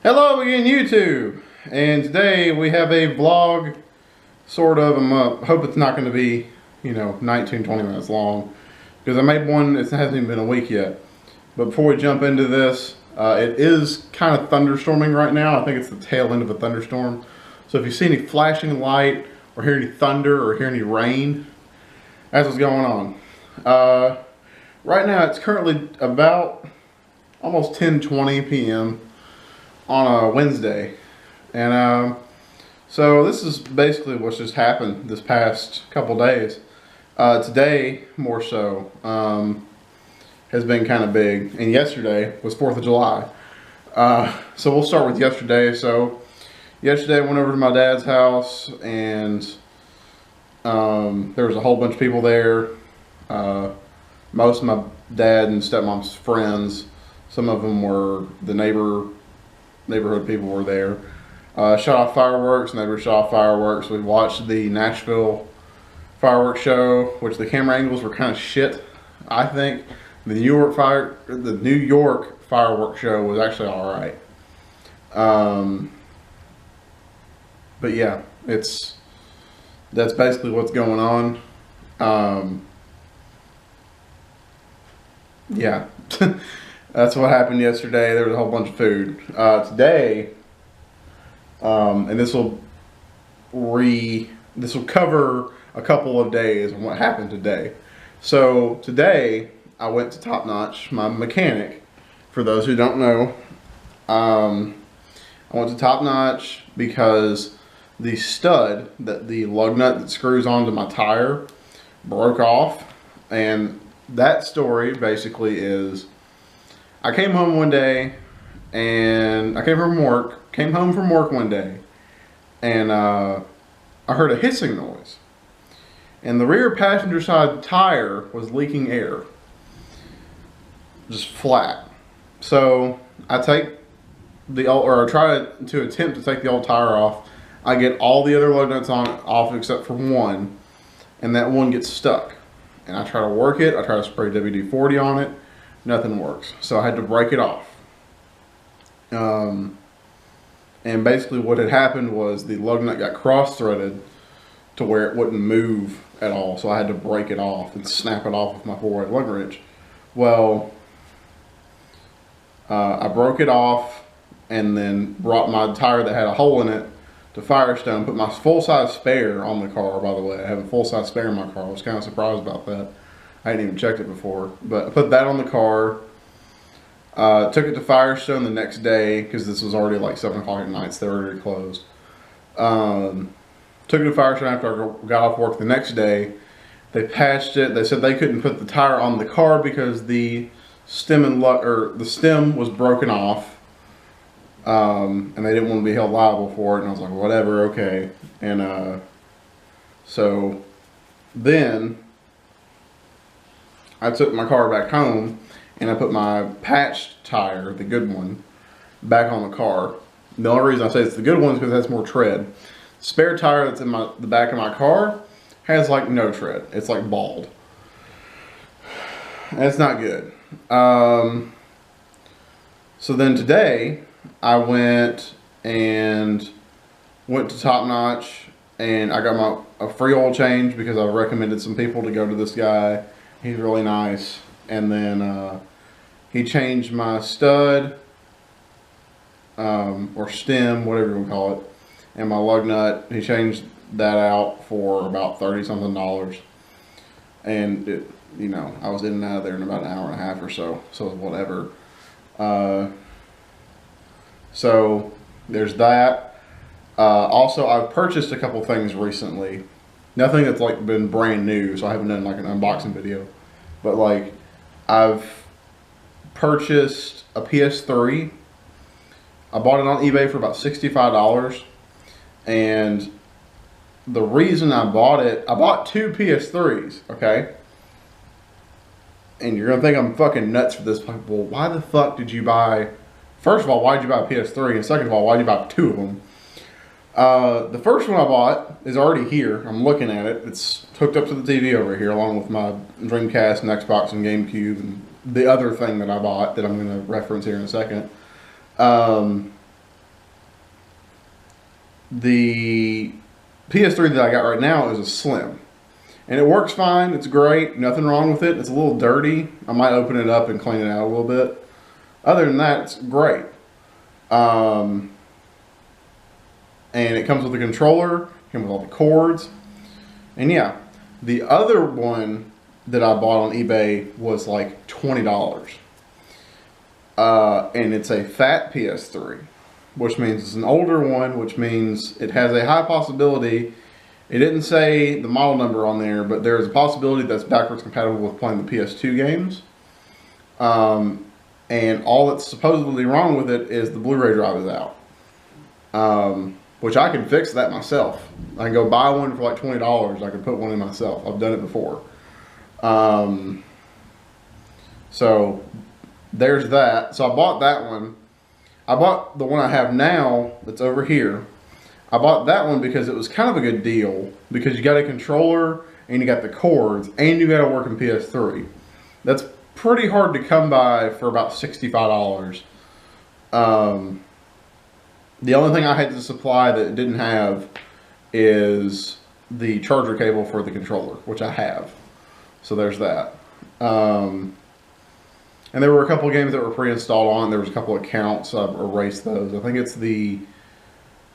Hello again, YouTube, and today we have a vlog, sort of. I hope it's not going to be, 19, 20 minutes long, because I made one. It hasn't even been a week yet. But before we jump into this, it is kind of thunderstorming right now. I think it's the tail end of a thunderstorm. So if you see any flashing light, or hear any thunder, or hear any rain, that's what's going on. Right now, it's currently about almost 10:20 p.m. on a Wednesday, and so this is basically what's just happened this past couple days. Today, more so, has been kind of big, and yesterday was 4th of July. So we'll start with yesterday. So yesterday I went over to my dad's house, and there was a whole bunch of people there. Most of my dad and stepmom's friends. Some of them were the neighborhood people were there. Shot off fireworks. Neighbors shot off fireworks. We watched the Nashville fireworks show, which the camera angles were kind of shit. I think the New York fireworks show was actually all right. But yeah, that's basically what's going on. Yeah. That's what happened yesterday. There was a whole bunch of food. Today, and this will cover a couple of days and what happened today. So today, I went to Top Notch, my mechanic. For those who don't know, I went to Top Notch because the stud, the lug nut that screws onto my tire, broke off. And that story basically is, I came home one day, and I came home from work one day, and I heard a hissing noise, and the rear passenger side tire was leaking air, just flat. So I try to attempt to take the old tire off. I get all the other lug nuts off except for one, and that one gets stuck. And I try to work it. I try to spray WD-40 on it. Nothing works. So I had to break it off. And basically what had happened was the lug nut got cross-threaded to where it wouldn't move at all. So I had to break it off and snap it off with my 4-way lug wrench. Well, I broke it off and then brought my tire that had a hole in it to Firestone. Put my full-size spare on the car, by the way. I have a full-size spare in my car. I was kind of surprised about that. I hadn't even checked it before, but I put that on the car. Took it to Firestone the next day because this was already like 7 o'clock at night, so they were already closed. Took it to Firestone after I got off work the next day. They patched it. They said they couldn't put the tire on the car because the stem was broken off, and they didn't want to be held liable for it. And I was like, whatever, okay. And so then I took my car back home, and I put my patched tire, the good one, back on the car. The only reason I say it's the good one is because it has more tread. Spare tire that's in the back of my car has like no tread. It's like bald. That's not good. So then today, I went to Top Notch, and I got a free oil change because I recommended some people to go to this guy. He's really nice. And then he changed my stud, or stem, whatever you want to call it, and my lug nut. He changed that out for about $30-something. And I was in and out of there in about an hour and a half or so. So whatever. So there's that. Also, I've purchased a couple things recently. Nothing that's like been brand new, so I haven't done like an unboxing video. But like, I've purchased a PS3. I bought it on eBay for about $65. And the reason I bought 2 PS3s, okay? And you're gonna think I'm fucking nuts for this. Like, well, why the fuck did you buy? First of all, why did you buy a PS3? And second of all, why did you buy 2 of them? The first one I bought is already here. I'm looking at it. It's hooked up to the TV over here, along with my Dreamcast and Xbox and GameCube and the other thing that I bought that I'm going to reference here in a second. the PS3 that I got right now is a Slim. And it works fine. It's great. Nothing wrong with it. It's a little dirty. I might open it up and clean it out a little bit. Other than that, it's great. And it comes with a controller. Comes with all the cords. And yeah, the other one that I bought on eBay was like $20. And it's a fat PS3, which means it's an older one, which means it has a high possibility. It didn't say the model number on there, but there's a possibility that's backwards compatible with playing the PS2 games. And all that's supposedly wrong with it is the Blu-ray drive is out. Which I can fix that myself. I can go buy one for like $20. I can put one in myself. I've done it before. So there's that. So I bought that one. I bought the one I have now that's over here. I bought that one because it was kind of a good deal, because you got a controller and you got the cords and you got a working PS3. That's pretty hard to come by for about $65. The only thing I had to supply that it didn't have is the charger cable for the controller, which I have. So there's that. And there were a couple of games that were pre-installed on. There was a couple of accounts. So I've erased those. I think it's the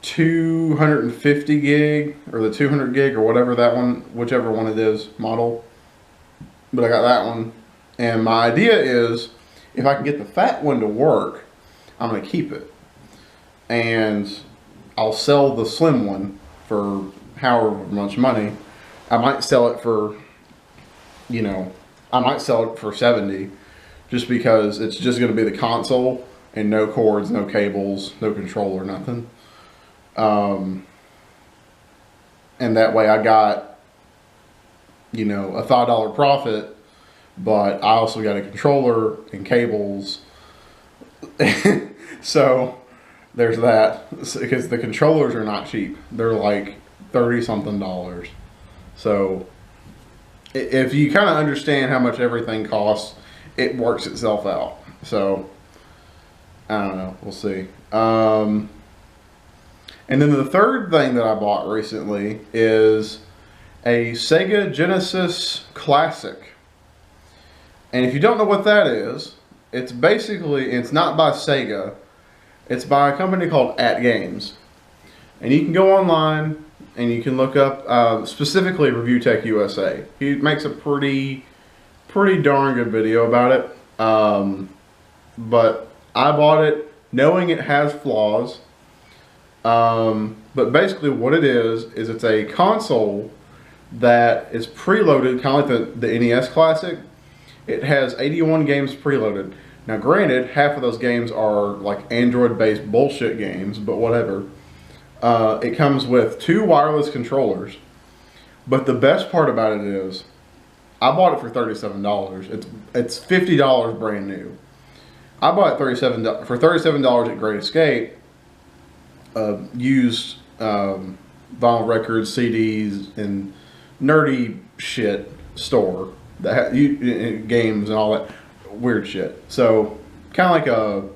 250 gig or the 200 gig or whatever that one, whichever one it is, model. But I got that one. And my idea is, if I can get the fat one to work, I'm going to keep it. And I'll sell the slim one for however much money. I might sell it for, you know, I might sell it for 70, just because it's just going to be the console and no cords, no cables, no controller, nothing. And that way I got, you know, a $5 profit, but I also got a controller and cables. So there's that, because the controllers are not cheap. They're like $30-something. So if you kind of understand how much everything costs, it works itself out. So I don't know, we'll see. And then the third thing that I bought recently is a Sega Genesis Classic. And if you don't know what that is, it's basically, it's not by Sega, it's by a company called At Games. And you can go online and you can look up specifically Review Tech USA. He makes a pretty darn good video about it. But I bought it knowing it has flaws. But basically what it is it's a console that is preloaded, kind of like the NES Classic. It has 81 games preloaded. Now granted, half of those games are like Android-based bullshit games, but whatever. It comes with 2 wireless controllers. But the best part about it is, I bought it for $37. It's $50 brand new. I bought it for $37 at Great Escape. Used vinyl records, CDs, and nerdy shit store that games and all that weird shit. So kind of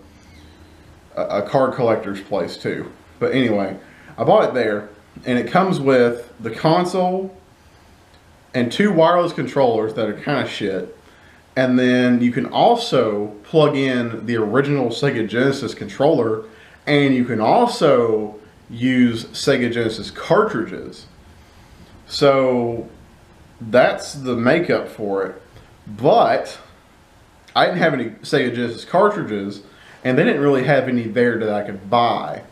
like a card collector's place too. But anyway, I bought it there, and it comes with the console and 2 wireless controllers that are kind of shit. And then you can also plug in the original Sega Genesis controller, and you can also use Sega Genesis cartridges. So that's the makeup for it. But I didn't have any Sega Genesis cartridges, and they didn't really have any there that I could buy.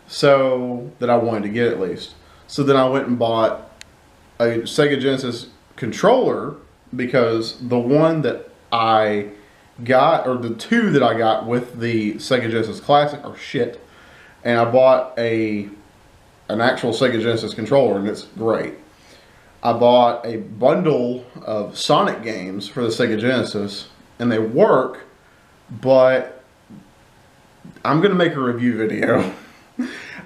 So, that I wanted to get at least. So then I went and bought a Sega Genesis controller, because the one that I got, or the 2 that I got with the Sega Genesis Classic are shit. And I bought an actual Sega Genesis controller, and it's great. I bought a bundle of Sonic games for the Sega Genesis, and they work, but I'm going to make a review video.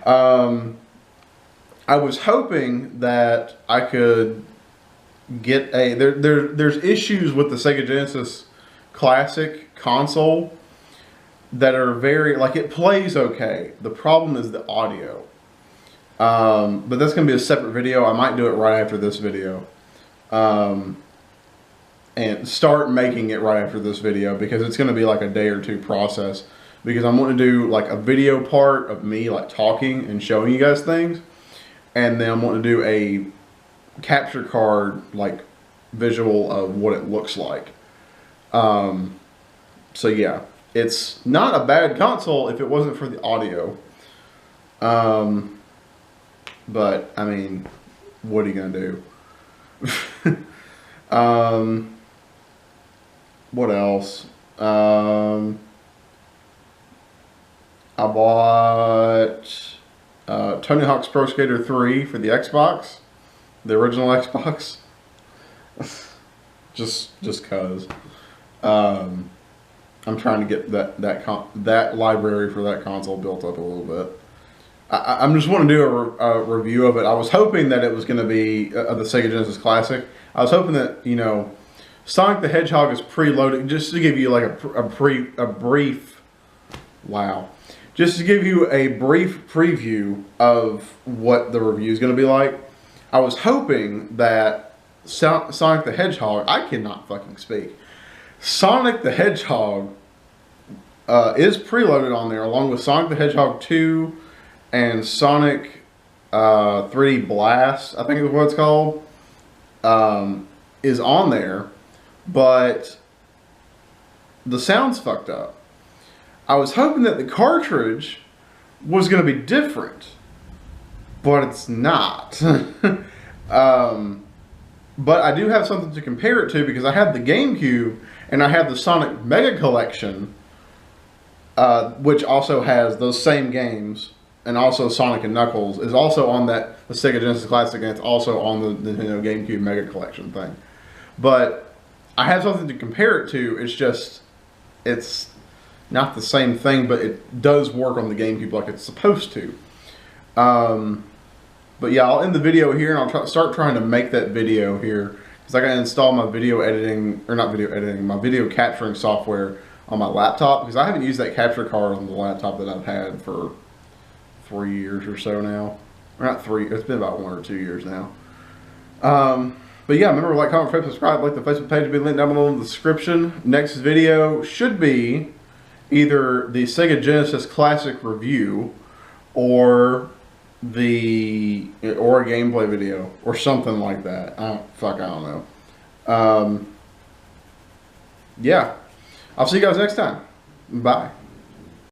I was hoping that I could get there's issues with the Sega Genesis Classic console that are very, like, it plays okay. The problem is the audio. But that's going to be a separate video. I might do it right after this video. And start making it right after this video, because it's going to be like a day or two process, because I'm going to do like a video part of me like talking and showing you guys things, and then I'm going to do a capture card like visual of what it looks like. So yeah, it's not a bad console if it wasn't for the audio. But I mean, what are you gonna do? What else? I bought Tony Hawk's Pro Skater 3 for the Xbox, the original Xbox. just cause. I'm trying to get that library for that console built up a little bit. I'm just want to do a review of it. I was hoping that it was going to be the Sega Genesis Classic. I was hoping that, you know, Sonic the Hedgehog is preloaded, just to give you like a brief preview of what the review is going to be like. I was hoping that Sonic the Hedgehog, I cannot fucking speak. Sonic the Hedgehog is preloaded on there, along with Sonic the Hedgehog 2 and Sonic 3D Blast, I think is what it's called, is on there, but the sound's fucked up. I was hoping that the cartridge was going to be different, but it's not. But I do have something to compare it to, because I have the GameCube and I have the Sonic Mega Collection, which also has those same games, and also Sonic and Knuckles is also on the Sega Genesis Classic, and it's also on the Nintendo GameCube Mega Collection thing. But I have something to compare it to. It's just, it's not the same thing, but it does work on the GameCube like it's supposed to. But yeah, I'll end the video here, and I'll start trying to make that video here, because I got to install my video editing, or not video editing, my video capturing software on my laptop, because I haven't used that capture card on the laptop that I've had for 3 years or so now. Or not 3, it's been about 1 or 2 years now. But yeah, remember, like, comment, favorite, subscribe, like the Facebook page will be linked down below in the description. Next video should be either the Sega Genesis Classic review, or a gameplay video, or something like that. I don't know. Yeah, I'll see you guys next time. Bye.